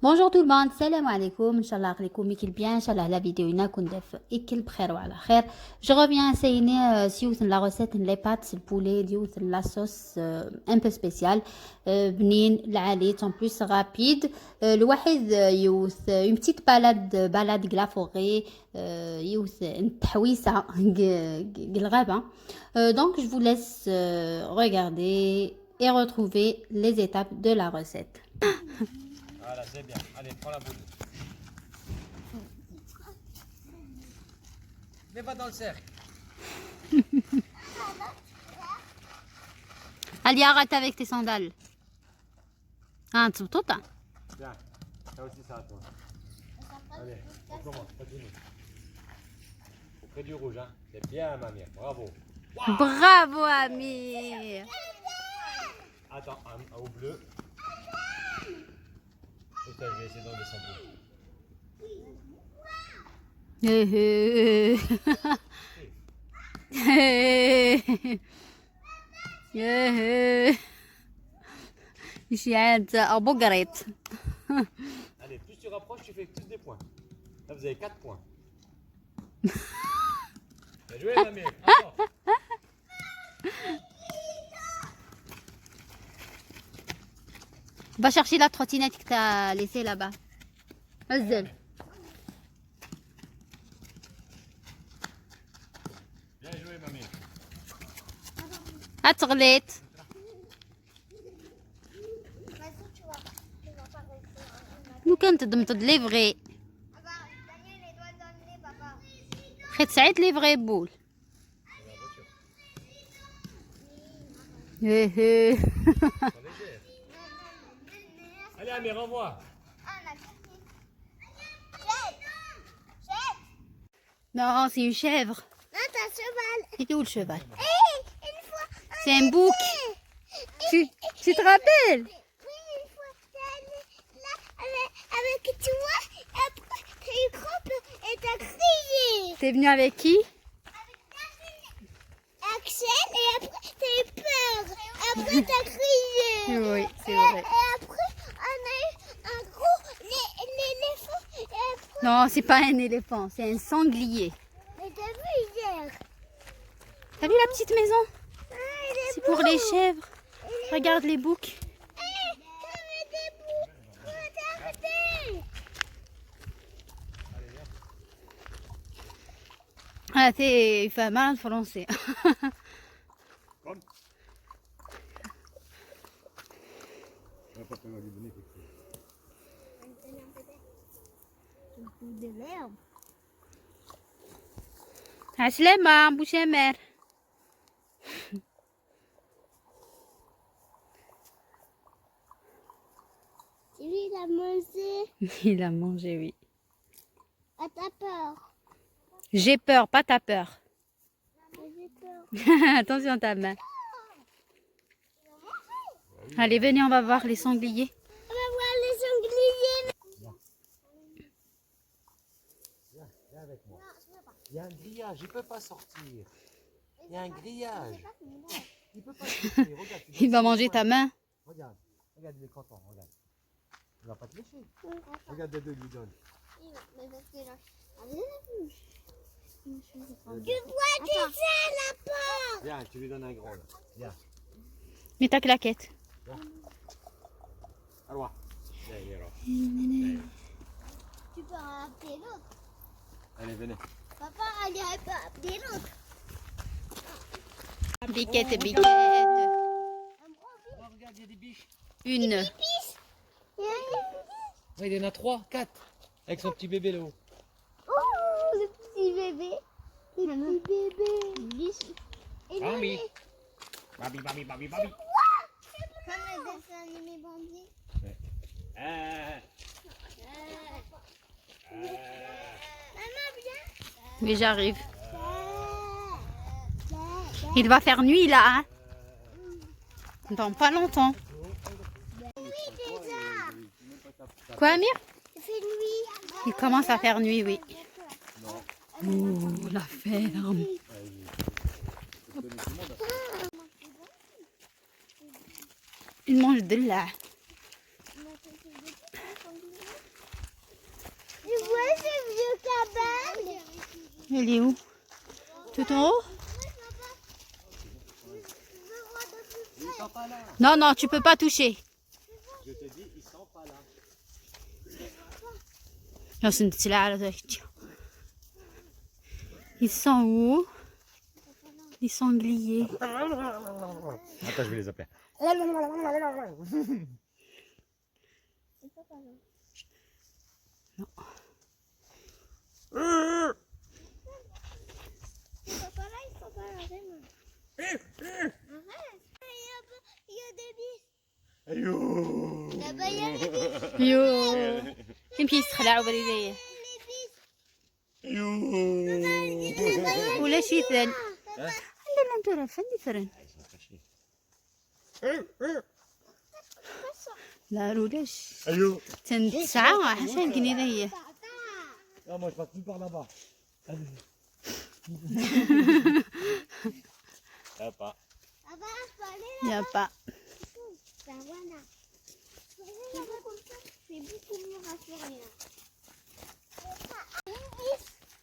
Bonjour tout le monde, salam alaikum, Inch'Allah alaikum, ikil bien, Inch'Allah la vidéo ina kundef, ikil bkhair wa ala khair. Je reviens à essayer la recette les pâtes poulet diout la sauce un peu spéciale, bnin, l'alit en plus rapide. Le wahid youth une petite balade glaforée, youth une tahwisa gilghaba. Donc je vous laisse regarder et retrouver les étapes de la recette. Voilà, c'est bien. Allez, prends la boule. Mais va dans le cercle. Allez, arrête avec tes sandales. Ah, tu tout hein. Bien. Ça aussi, ça à toi. Allez, on commence. Continue. Au près du rouge, hein. C'est bien, ma mère. Bravo. Wow. Bravo, Amir. Attends, un au bleu. Et ça, je vais essayer d'en descendre. Allez, plus tu rapproches, tu fais plus des points. Là, vous avez 4 points. Bien joué, ma mère. Encore. Va chercher la trottinette que tu as laissée là-bas. Vas-y. Bien joué, ma mère. هتغلط. لو كنت تضمطد لي فغي خيت سعيد لي فغي بول. Allez, Amir, renvoie. Non, c'est une chèvre. Non, c'est un cheval. C'est où le cheval? Une fois. C'est un bouc. Tu te rappelles? Oui, une fois, t'es allé là avec toi, et après, t'as eu crampe et t'as crié. T'es venu avec qui? Axel, et après, t'as eu peur. Après, t'as crié. Oui, c'est vrai. Et après, on a eu un gros l'éléphant. Et après, Non, c'est pas un éléphant, c'est un sanglier. mais t'as vu hier. T'as vu la petite maison? Ah, il est C'est pour beau. les chèvres. Regarde les boucs. T'as mis des bouts. T'as arrêté. Ah, il fait mal français. Comme. Papa va lui donner quelque chose. Un coup de l'herbe. عسلامة أبو شامر. Tu lui, il a mangé. Il a mangé, oui. Ah, t'as peur. J'ai peur, pas ta peur. J'ai peur. Attention à ta main. Allez, venez, on va voir les sangliers. On va voir les sangliers. Viens avec moi. Il y a un grillage, il ne peut pas sortir. Il y a un grillage. Il ne peut pas sortir. Regarde, tu dois Il va essayer manger de ta voir. main. Regarde, regarde, il est content, regarde. Il ne va pas te lécher. Regarde, les deux lui donne. Tu dois toucher la porte. Viens, tu lui donnes un gros là. Viens. Mets ta claquette. Alors, viens, il est là. Tu peux appeler l'autre. Allez, venez. Papa, allez, peut appeler l'autre. Biquette, biquette. Oh, regarde, il y a des biches. Une. Il y a une biche. Ouais, il y en a 3, 4. Avec son petit bébé là-haut. Oh, le petit bébé. Le petit bébé. Biche. Et le Bambi. lait. Babi, babi, babi, babi. Comme le dessin animé Bambi. Maman, viens. Oui, j'arrive. Il va faire nuit là, hein? Dans pas longtemps. Oui, déjà. Quoi, Amir? Il fait nuit. Il commence à faire nuit, oui. Oh, la ferme. Il mange de là. Elle est où? Tout en haut? Ils sont pas là. Non, non, tu peux pas toucher. Je te dis, ils sont pas là. Ils sont où? Les sangliers. Attends, je vais les appeler. Non. Ils sont pas là, ils sont pas là, vraiment. Arrête. Il y a des bis. Aïe. Là-bas, il y a des bis. Yo. يمكن يستخلعوا باليديه ولا شي ثاني لا لا انتو فندي فرن لا رولاش Aïe. تنسعة حسن كنيدة هي Non, moi je passe plus par là-bas. Ah, pas. Là-bas, je peux aller là. يا با Ben voilà. C'est beaucoup mieux rassuré.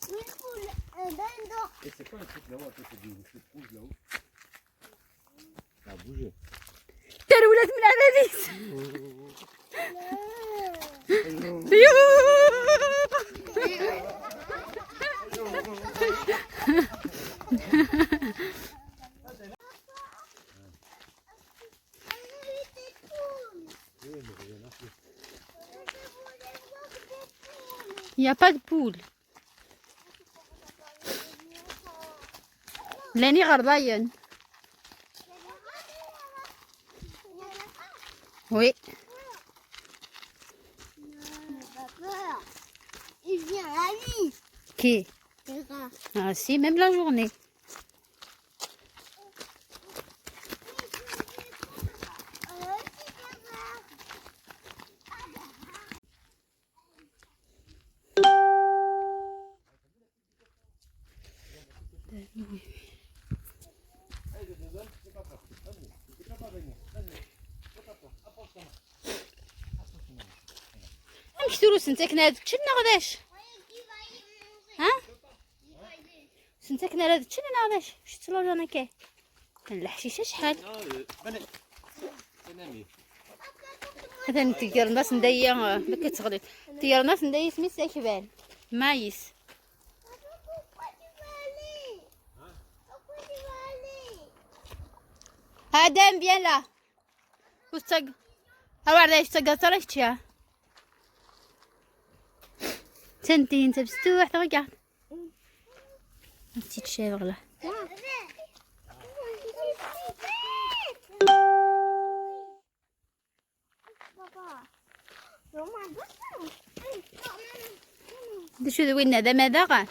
Une poule, un dindon. Et c'est quoi le truc là-haut? C'est du truc rouge là-haut. Ça a bougé. ترى ولات من العبابيس Il n'y a pas de poule. لاني غرباين. Oui. Pas peur. Il vient la nuit. Qui? Les rats. Ah si, même la journée. نمشيو سنتك نادك تشنا غداش ها سنتك نادك تشنا غداش شفت لو انا كاي الحشيشه شحال هذا نتير ناس نديه ما كتغلي تير ناس نديه سميت كبال مايس Adam, viens là. Alors, je te gâte la chia. Tentine, c'est tout, regarde. Une petite chèvre là. شو ذوين هذا ماذا غا؟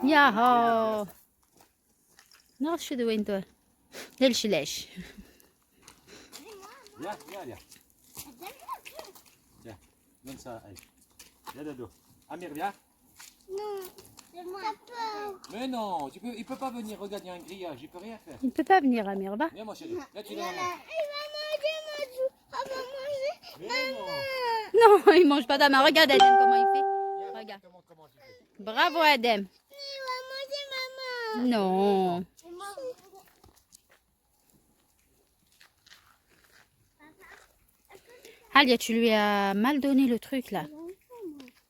ياهو ناقص شو ذوين دول للشلاش Viens, viens, viens. Tiens, donne ça à elle. Viens, Dodo. Amir, viens. Non, c'est moi. T'as peur. Mais non, il peut pas venir. Regarde, il y a un grillage, il peut rien faire. Il ne peut pas venir Amir, va. Viens, mon chéri. Là, tu l'as Il va manger ma joue. On va manger. Mais non. Non, il mange pas d'Amir. Regarde Adam comment il fait. Viens, Regarde. je te montre comment tu fais. Bravo Adam. Il va manger maman. Non. Alia, tu lui as mal donné le truc là.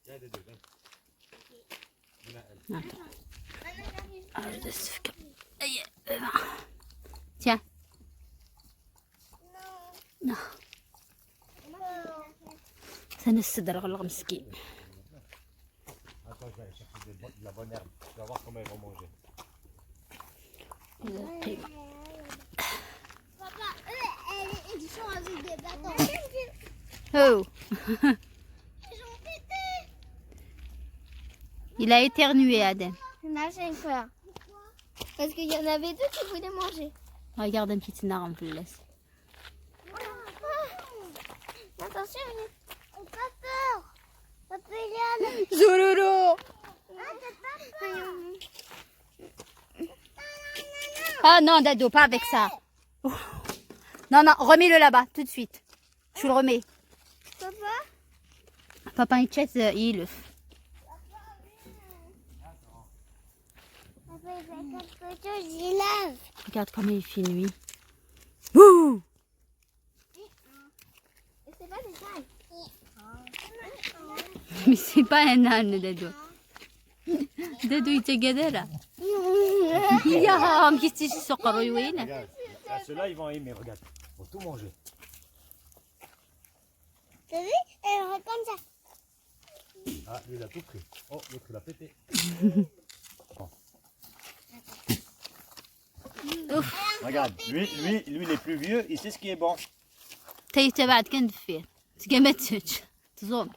Viens, Dodo, viens. Viens, elle. Attends. Ah, je te souffle. Aïe, tiens. Non. Ça ne se drôle مسكين. Attends, je vais aller chercher de la bonne herbe. Tu vas voir comment ils vont manger. Papa, ils sont avec des bâtons. Oh. Ils ont pété. Il a éternué Adam. Là, j'ai peur. Parce qu'il y en avait deux qui voulaient manger. Regarde un petit narme pour le laisse. Attention, on n'a pas peur. Ça peut y aller. Zororo. Ah, t'as pas peur. Ah non Dado, pas avec ça. Non, non, remets-le là-bas, tout de suite. Je le remets. Papa, Papa il chasse, il fait quelque chose, il lève. Regarde comment il fait nuit. Ouh! Et c'est pas des tailles. Mais c'est pas un âne, Dado. Dado, il te galère. يا مشيتي السكر وين؟ Regarde. Ah, ceux-là, ils vont aimer, regarde. Ils vont tout manger. T'as vu? Elle regarde comme ça. Ah, lui, il a tout pris. Oh, l'autre, il a pété. Regarde, lui, il est plus vieux, il sait ce qui est bon. تي تبعد كان دفير تقامتش تزوم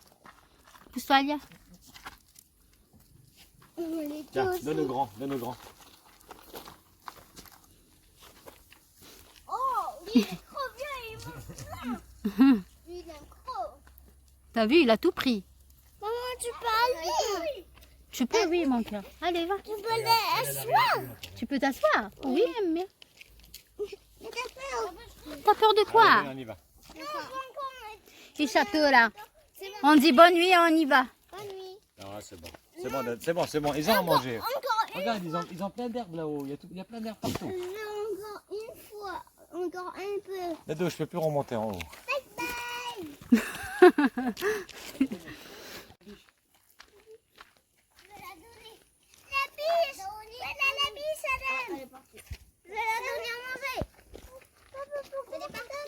بوس عليا. Tiens, donne au grand, donne au grand. Oh, lui, il est trop bien, il mange plein. Lui, il aime trop. T'as vu, il a tout pris. Maman, tu peux aller. Tu peux, oui, mon cœur. Allez, va. Tu peux l'asseoir. Tu peux t'asseoir. Oui, mais Mais t'as peur. t'as peur de quoi? Allez, on y va. Les châteaux là. On dit bonne nuit et on y va. Bonne nuit. Ah, c'est bon. C'est bon, c'est bon, c'est bon. Ils ont à manger. Encore une. Regarde, ils ont plein d'herbes là-haut. Il y a plein d'herbes partout. Encore une fois. Encore un peu. Dado, je peux plus remonter en haut. Bye bye. La biche. Voilà la biche, Adam. Je vais la donner à manger. Elle est partie.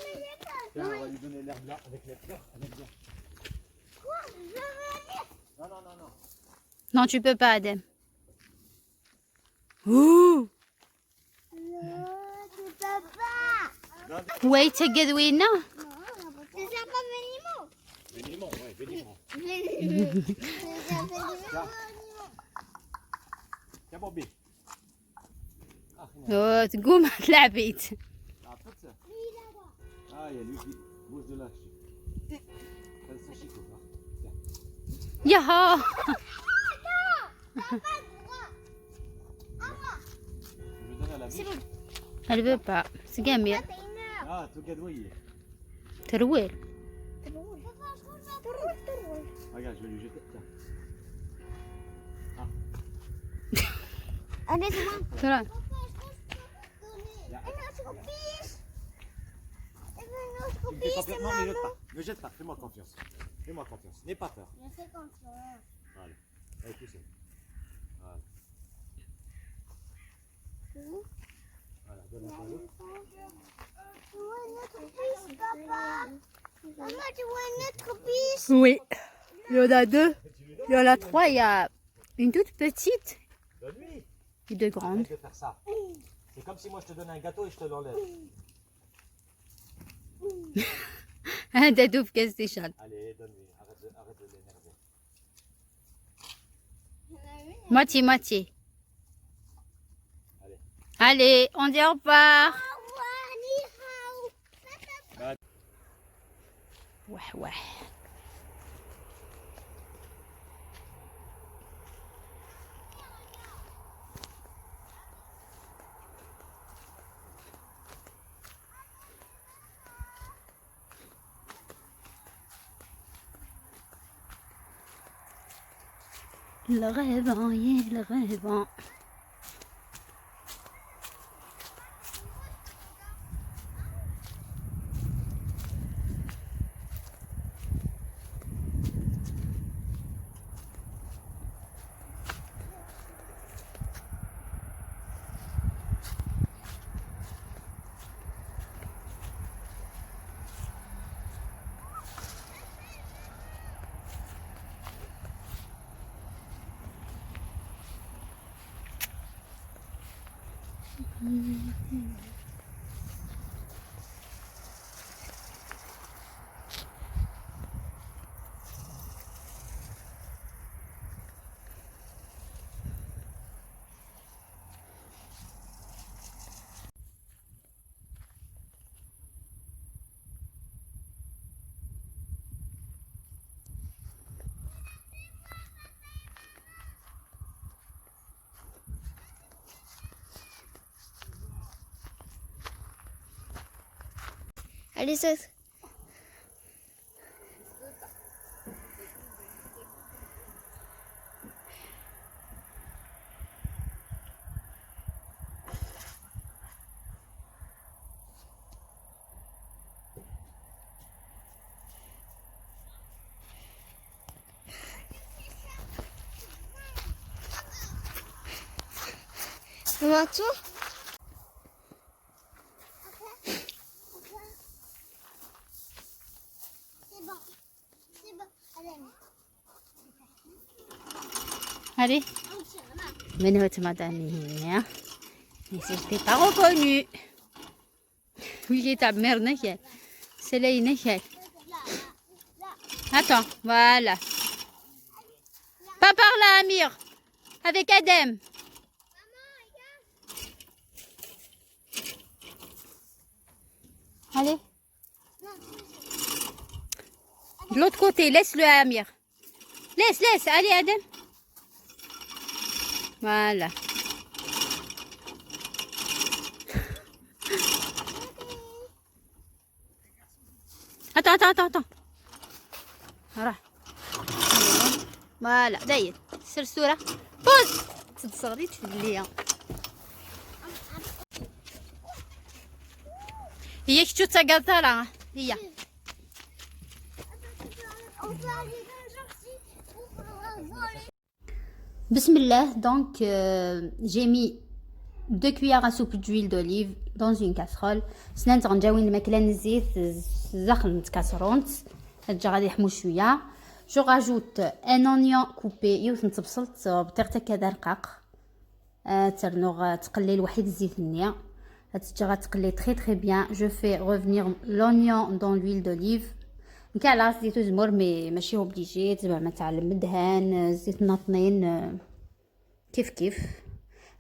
Tiens, on va lui donner l'herbe là, avec les fleurs. Quoi? Je veux aller. Non, non, non, non. Non, tu peux pas, Adem. Ouh! Non, tu peux pas. Ouais, tu es Wedwina. C'est ça pas Vénimaux. Vénimont, ouais, Vénimont. Tiens, Bobby. Ah, Oh, تقوم تلعبيت. ah, tout ça. Ah, il y a lui qui bouge de là. C'est son chico, là. Tiens. ياها. Je vais donner à la biche. Elle veut pas. C'est gamir. Ah, tout gadouille. ترويل. Regarde, je vais lui jeter. Tiens. Allez, c'est moi. ترى. Tu me fais complètement, ne jette pas. Ne jette pas, fais-moi confiance. Fais-moi confiance. N'aie pas peur. Je fais confiance. Voilà. Allez, poussez. Voilà. Voilà, donne un peu l'autre. Tu vois une autre biche, papa? Maman, tu vois une autre biche? Oui. Il y en a deux. Il y en a trois. Il y a une toute petite Donne-lui. et deux grandes. Arrête de faire ça. C'est comme si moi je te donne un gâteau et je te l'enlève. Un Dadou casse des chats. Allez, donne-lui. Arrête de l'énerver. Moitié, moitié. Allez. Allez, on dit au revoir. Au revoir, ni hao. Ouais, ouais. Le rêvant, yeah, le rêvant. Allez, ça. Maman, tout. C'est bon. C'est bon. Allez. Allez. من هو تماداني نسيتي pas reconnu. Oui, ta mère n'est qu'elle. C'est là, il n'est qu'elle. Attends, voilà. Pas par là, Amir. Avec Adem. Allez. De l'autre côté, laisse-le à Amir. Laisse, laisse. Allez, Adem. Voilà. attends. راح. voilà داير سير الصورة بوز تصغري تفليها هي كتو تقطرة هي بسم الله. Donc j'ai mis 2 cuillères à soupe d'huile d'olive dans une casserole. سنان غنجاوين الماكله نزيت زخن تكاسرونت هاد غادي يحمو شويه. جو راجوت ان اونيون كوبي يوث نتبصلت بطريقه كذا رقاق ترنوغ تقلي الوحيد الزيت النيه هادشي غتقلي تري بيان. جو في revenir l'oignon dans l'huile d'olive كاع لا زيتو زمر مي ماشي اوبليجي زعما تعلم مدهان زيت ناطنين كيف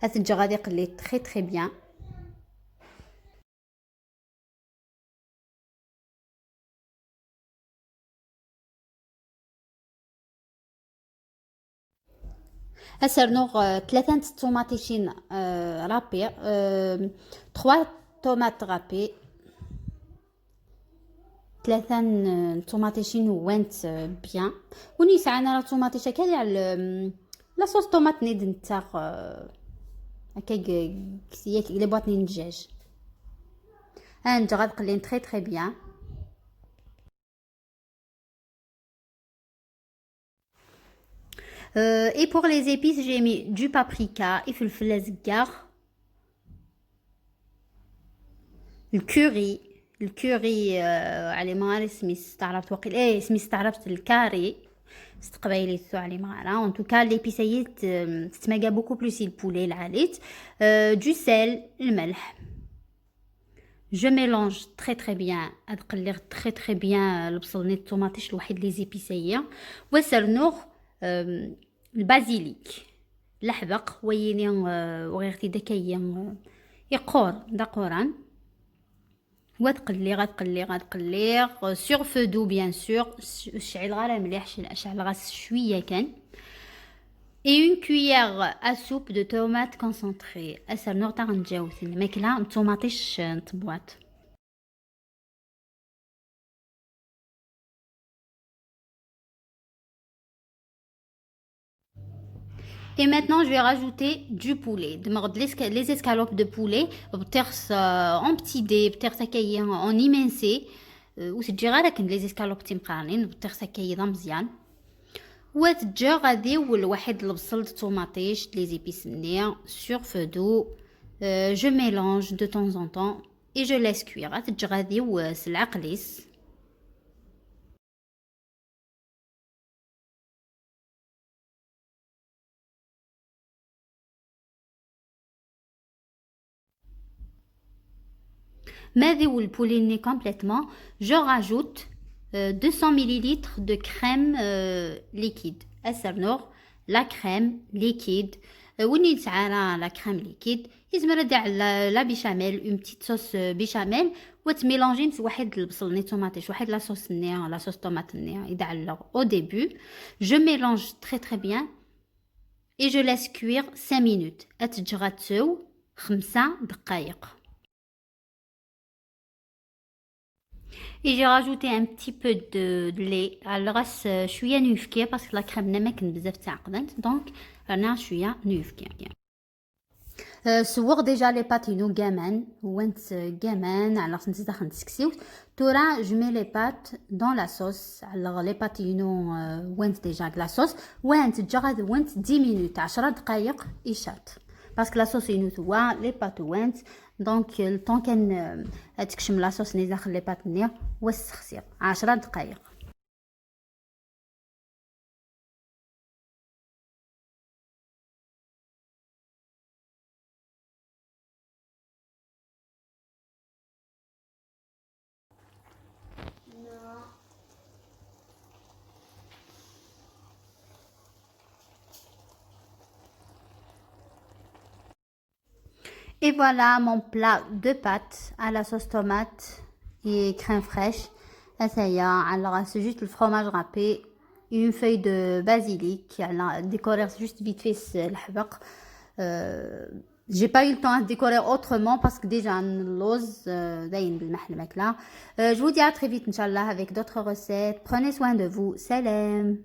هادشي غادي يقلي تري بيان. هسرنوغ 3 طوماطيشين رابي 3 طوماط رابي 3 طوماطيشين وانت بيان ونيس عنا لا طوماطيشه كالي على لا صوص طوماط نيد نتا هكا كسيات لي بواطني الدجاج انت غتقلين تري بيان. Et pour les épices, j'ai mis du paprika, الفلفل الزكار, الكوري علي ماري سميت استعرفت وقيل سميت استعرفت الكاري استقبايلي سو علي مارا. en tout cas ليبيسايت تتماغا beaucoup plus البولي العاليت. du sel الملح. je mélange très bien ادقلي très bien البصل نيت الطوماطيش الوحيد لي زيبيسايا وسرنوغ البازيليك لحبق ويني وغيرتي دكايا يقور دقوران غتقلي سور فو دو بيان سور شعل غير مليح شعل غاس شويه كان. et une cuillère à soupe de tomate concentrée اسر نوغ تاع نجاوز الماكله طوماطيش نطبوات. Et maintenant, je vais rajouter du poulet. Les escalopes de poulet, en petits dés, en immensé. Ou c'est déjà là que les escalopes تمقارنين بترسكيضة مزيان. وتجا غادي والواحد البصل طوماطيش les épices نية sur feu d'eau. Je mélange de temps en temps et je laisse cuire. تجا غادي وسلعة قليس. ماذي والبوليني complètement. Je rajoute 200 ml de crème liquide. أسرنوغ la crème liquide. وني تعارى la crème liquide يزمر داع لا بيشاميل اون بتيت صوص بيشاميل وتميلونجي واحد البصل ني طوماطيش واحد لا صوص نيا لا صوص طوماط نيا يدعل au début. Je mélange très bien et je laisse cuire 5 minutes. أتجرى تسو 5 دقائق. Et j'ai rajouté un petit peu de lait. Alors, je suis نوفكي parce que la crème n'a pas بزاف تعقدت. Donc, أنا شوية نوفكي. سوغ ديجا لي باتينو كامان وانت كامان على خصني تدخل تسكسيو تورا جو مي لي بات دون لا صوص على لي باتينو وانت ديجا لا صوص وانت جرد وانت 10 مينوت 10 دقائق إشات باسكو لا صوص ينوتوا لي بات وانت دونك الطون كان تكشم لا صوص ني داخل لي بات نيا والسخسير 10 دقائق. Et voilà mon plat de pâtes à la sauce tomate et crème fraîche. Alors c'est juste le fromage râpé, une feuille de basilic, décorer juste vite fait le habaq. J'ai pas eu le temps de décorer autrement parce que déjà je vous dis à très vite Inch'Allah avec d'autres recettes. Prenez soin de vous. Salam.